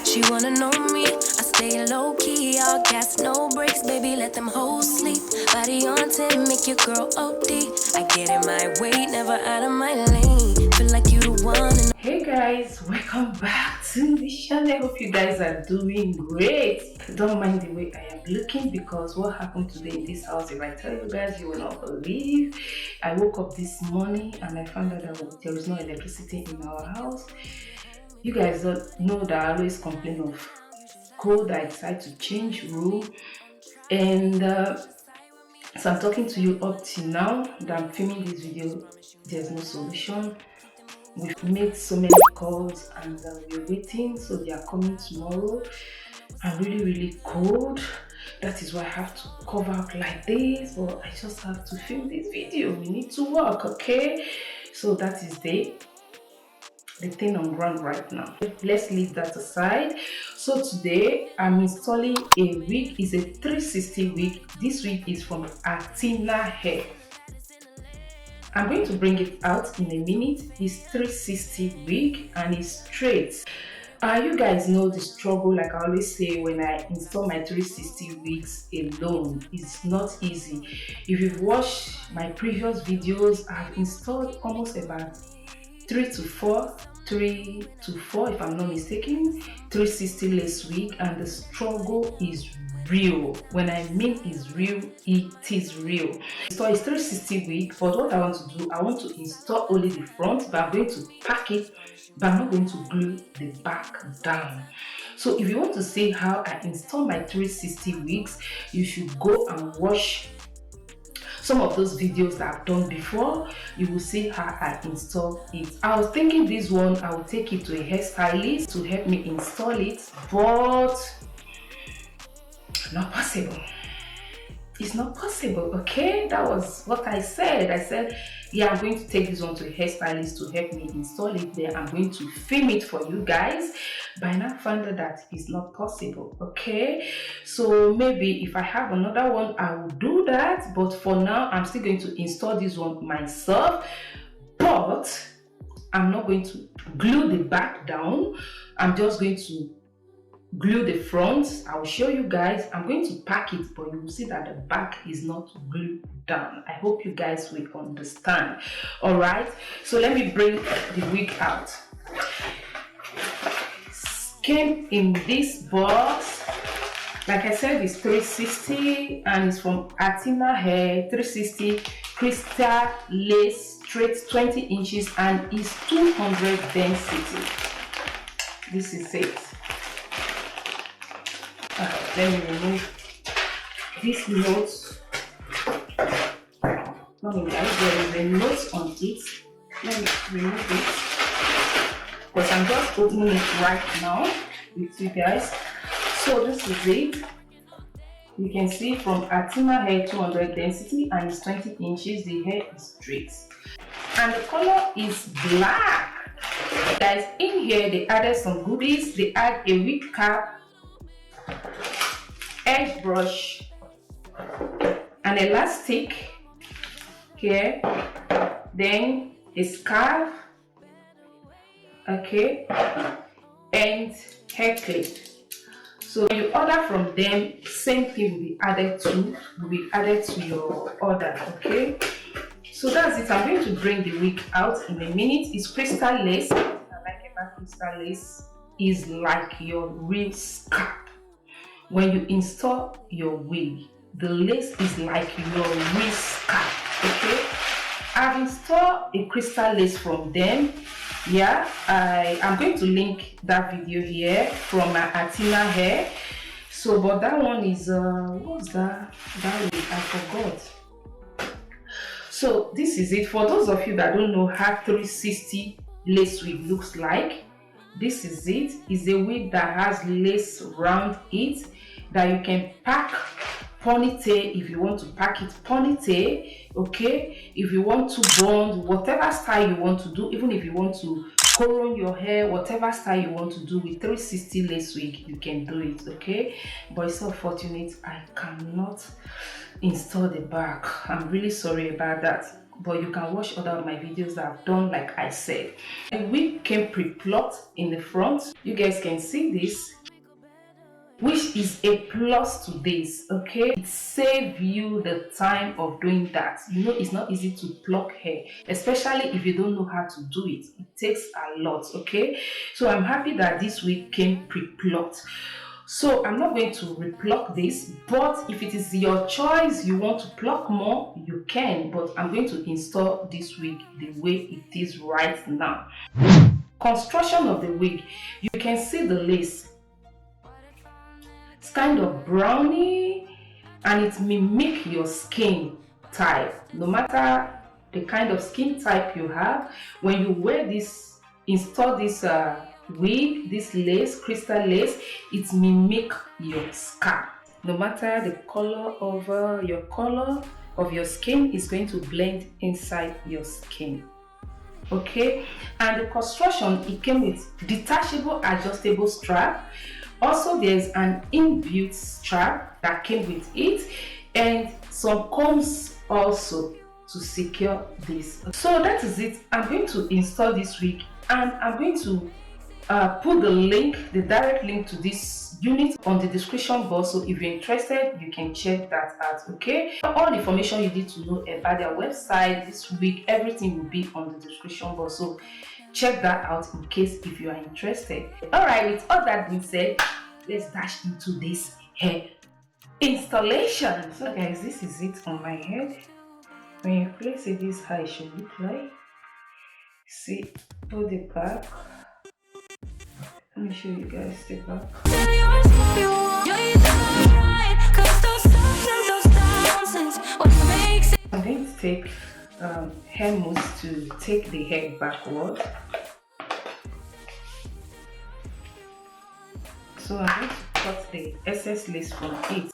She wanna know me, I stay low key, all gas, no breaks, baby, let them hoes sleep. Body on 10, make your girl OD. I get in my way, never out of my lane. Feel like you the one. Hey guys, welcome back to the channel. I hope you guys are doing great. Don't mind the way I am looking, because what happened today in this house, if I tell you guys, you will not believe. I woke up this morning and I found out that there is no electricity in our house. You guys don't know that I always complain of cold. I decide to change room, and so I'm talking to you up till now that I'm filming this video. There's no solution. We've made so many calls and we're waiting, so they are coming tomorrow. I'm really cold. That is why I have to cover up like this, but I just have to film this video. We need to work, okay? So that is the thing on ground right now. Let's leave that aside. So today I'm installing a wig. It's a 360 wig. This wig is from Atina hair. I'm going to bring it out in a minute. It's 360 wig and it's straight. You guys know the struggle, like I always say, when I install my 360 wigs alone. It's not easy. If you've watched my previous videos, I've installed almost about 3 to 4 if I'm not mistaken, 360 lace wig, and the struggle is real. When I mean is real, it is real. So it's 360 wig, but what I want to do, I want to install only the front, but I'm going to pack it, but I'm not going to glue the back down. So if you want to see how I install my 360 wigs, you should go and watch some of those videos that I've done before. You will see how I install it. I was thinking this one, I will take it to a hairstylist to help me install it, but not possible. It's not possible, okay? That was what I said. I said, yeah, I'm going to take this one to a hairstylist to help me install it there. I'm going to film it for you guys. But I now found out that it's not possible, okay? So maybe if I have another one, I will do that. But for now, I'm still going to install this one myself. But I'm not going to glue the back down. I'm just going to glue the front. I will show you guys. I'm going to pack it, but you will see that the back is not glued down. I hope you guys will understand. All right, so let me bring the wig out. Came in this box. Like I said, it's 360 and it's from Atina hair. 360 crystal lace, straight 20 inches, and is 200 density. This is it. Let me remove this note. No, guys, there is a note on it. Let me remove it, because I'm just opening it right now with you guys. So this is it. You can see from Atina hair, 200 density, and it's 20 inches. The hair is straight and the color is black. Guys, in here they added some goodies. They add a wig cap, edge brush, an elastic here, then a scarf, okay, and hair clip. So when you order from them, same thing will be added to your order, okay? So that's it. I'm going to bring the wig out in a minute. It's crystal lace. I like about crystal lace is like your real scalp. When you install your wig, the lace is like your real scalp, okay? I've installed a crystal lace from them. Yeah, I'm going to link that video here from my Atina hair. So, but that one is, what's that wig? I forgot. So this is it. For those of you that don't know how 360 lace wig looks like, this is it. It's a wig that has lace around it that you can pack ponytail if you want to pack it ponytail, okay? If you want to bond, whatever style you want to do, even if you want to curl your hair, whatever style you want to do with 360 lace wig, you can do it, okay? But it's unfortunate I cannot install the back. I'm really sorry about that. but you can watch other of my videos that I've done like I said. The wig came pre-plucked in the front. You guys can see this, which is a plus to this, okay? It saves you the time of doing that. You know, it's not easy to pluck hair, especially if you don't know how to do it. It takes a lot, okay? So I'm happy that this wig came pre-plucked. So I'm not going to repluck this, but if it is your choice, you want to pluck more, you can, but I'm going to install this wig the way it is right now. Construction of the wig, you can see the lace. It's kind of browny and it mimics your skin type. No matter the kind of skin type you have, when you wear this, install this wig, this lace, crystal lace, it mimics your scalp. No matter the color of your skin, is going to blend inside your skin. Okay, and the construction, it came with detachable adjustable strap. Also, there's an inbuilt strap that came with it, and some combs also to secure this. So that is it. I'm going to install this wig, and I'm going to put the link, the direct link to this unit on the description box. So if you're interested, you can check that out. Okay, all the information you need to know about their website, this wig, everything will be on the description box. So check that out in case if you are interested. All right, with all that being said, let's dash into this hair installation. So guys, this is it on my head. When you place it, this is how it should look like. See, put the back. Let me show you guys the back. I'm going to take hair mousse to take the hair backward. So I'm going to cut the excess lace from it.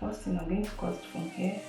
First thing I'm going to cut from here.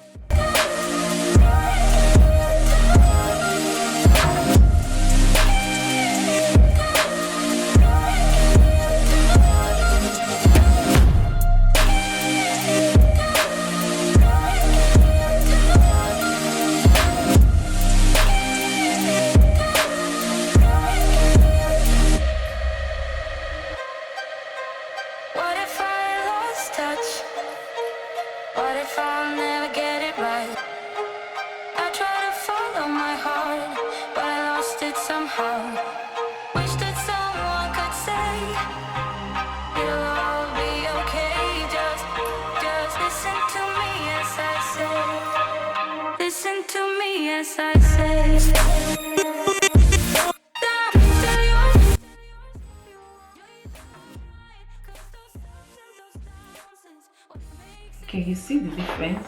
Can you see the difference?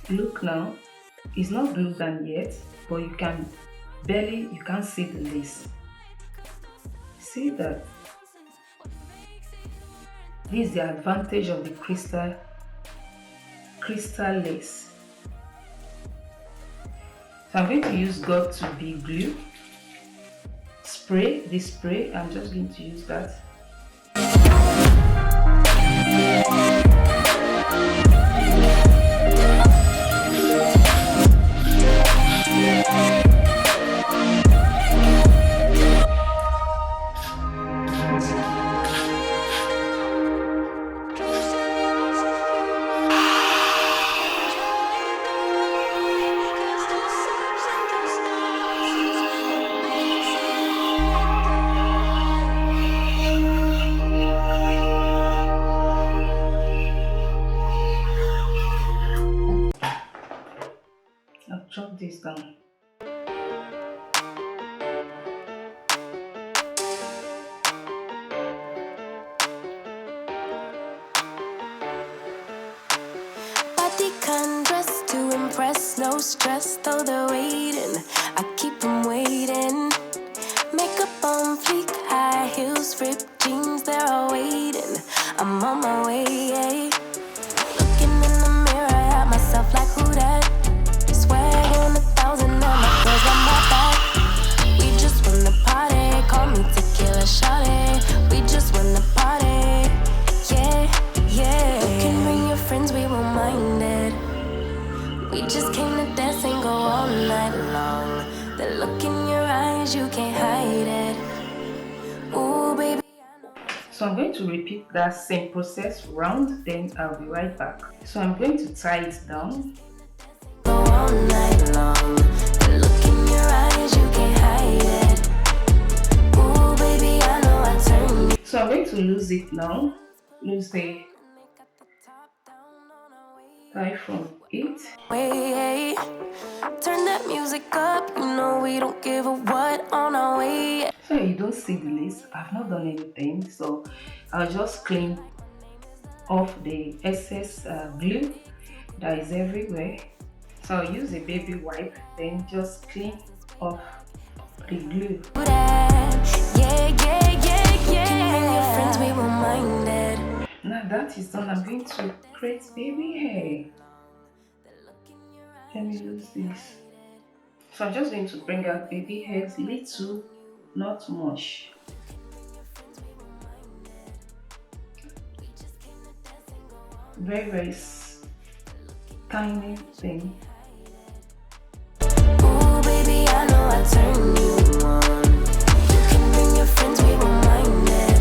Look now, it's not glued down yet, but you can't see the lace. See that? This is the advantage of the crystal lace. So I'm going to use God to be glue. Spray, this spray, I'm just going to use that. Chop this down. Body can dress to impress, no stress, though they're waiting. I keep them waiting. Makeup on fleek, high heels, ripped jeans, they're all waiting. I'm on my way. Looking in the mirror at myself like who that? Sweating 1,000 and my girls on my back. We just wanna party, call me tequila shawty. We just wanna party, yeah, yeah. You can bring your friends, we will eyes, you can't hide it. Ooh, baby. So I'm going to repeat that same process round, then I'll be right back. So I'm going to tie it down. Go all night long. The look in your eyes, you can't hide it. Ooh, baby, I know I turn you. So I'm going to lose it now. Lose the tie from it. Way, turn that music up. You know we don't give a what on our way. So you don't see the lace. I've not done anything, so I'll just clean off the excess glue that is everywhere. So I'll use a baby wipe, then just clean off the glue. Yeah. Bring your friends, we won't mind it. Now that is done, I'm going to create baby hair. Let me use this. So I'm just going to bring out baby hairs little, not much. Very tiny thing. Ooh, baby, I know I turn you on. You can bring your friends, we won't mind it.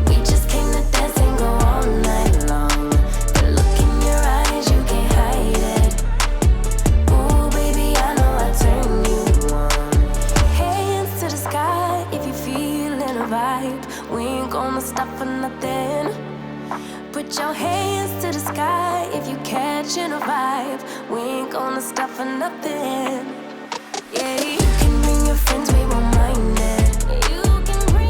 We just came to dance and go all night long. The look in your eyes, you can't hide it. Ooh, baby, I know I turn you on. Hands to the sky if you feelin' a vibe. We ain't gonna stop for nothing. Put your hands to the sky if you catchin' a vibe. We ain't gonna stop for nothing. Yeah, you can bring your friends, we won't mind it.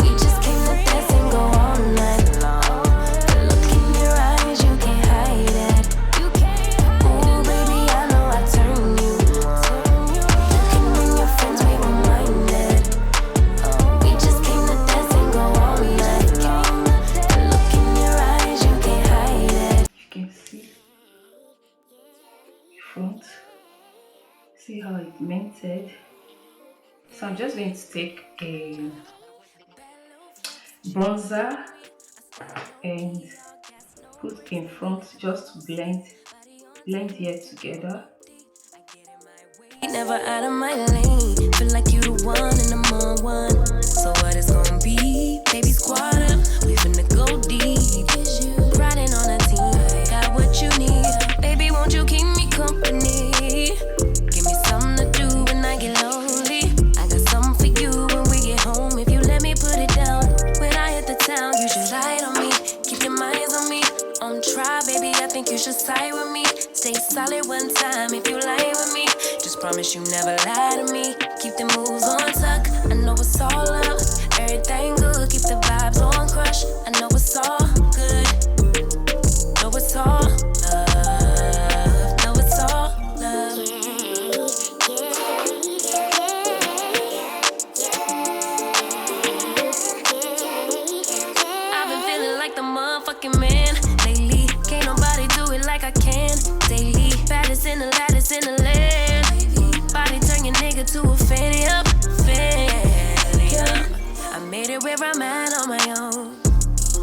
We just came to dance and go all night long. The look in your eyes, you can't hide it. Ooh, baby, I know I turn you on. You can bring your friends, we won't mind it. We just came to dance and go all night long. The look in your eyes, you can't hide it. You can see front. See how it minted. So I'm just going to take a bronzer and put in front just to blend here together. Never out of my lane. Feel like you the one and I'm on one. So what it's gonna be? Baby, squad up. We finna go deep. Riding on a team. Got what you need. Baby, won't you keep me company? Give me something to do when I get lonely. I got something for you when we get home. If you let me put it down. When I hit the town, you should ride on me. Keep your minds on me. On try, baby, I think you should side with me. Stay solid one time if you lie with me. Just promise you never lie to me. Keep the moves on tuck. I know it's all up. Everything good. Keep the vibes on crush. I know it's all good. Know it's all love. Know it's all love. I've been feeling like the motherfucking man lately. Can't nobody do it like I can daily. Baddest in the lattice in the land. Body turn your nigga to a fanny up. I made it where I'm at on my own.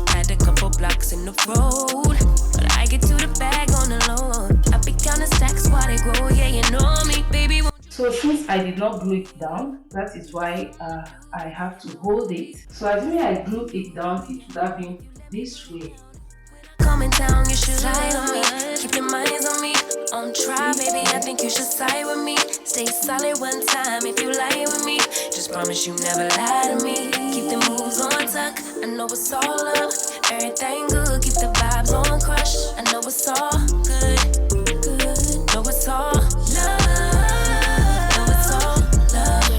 Had a couple blocks in the road, but I get to the bag on the low. I be counting stacks while they grow. Yeah, you know me, baby. So since I did not glue it down, that is why I have to hold it. So assuming I glue it down, it would have been this way. Come in town, you should ride on me. Keep your minds on me. On try, baby, I think you should side with me. Stay solid one time if you lie with me. Just promise you never lie to me. Keep the moves on tuck. I know it's all up. Everything good. Keep the vibes on crush. I know it's all good. Know it's all love. Know it's all love.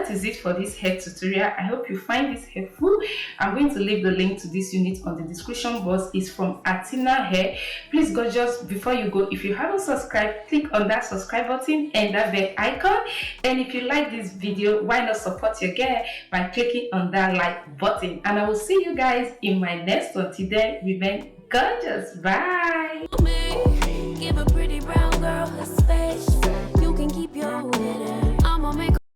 that is it for this hair tutorial. I hope you find this helpful. I'm going to leave the link to this unit on the description box. It's from Atina hair. Please go, just before you go, if you haven't subscribed, click on that subscribe button and that bell icon. And if you like this video, why not support your girl by clicking on that like button. And I will see you guys in my next one. Till then, remain gorgeous. Bye. Give a pretty brown girl a space.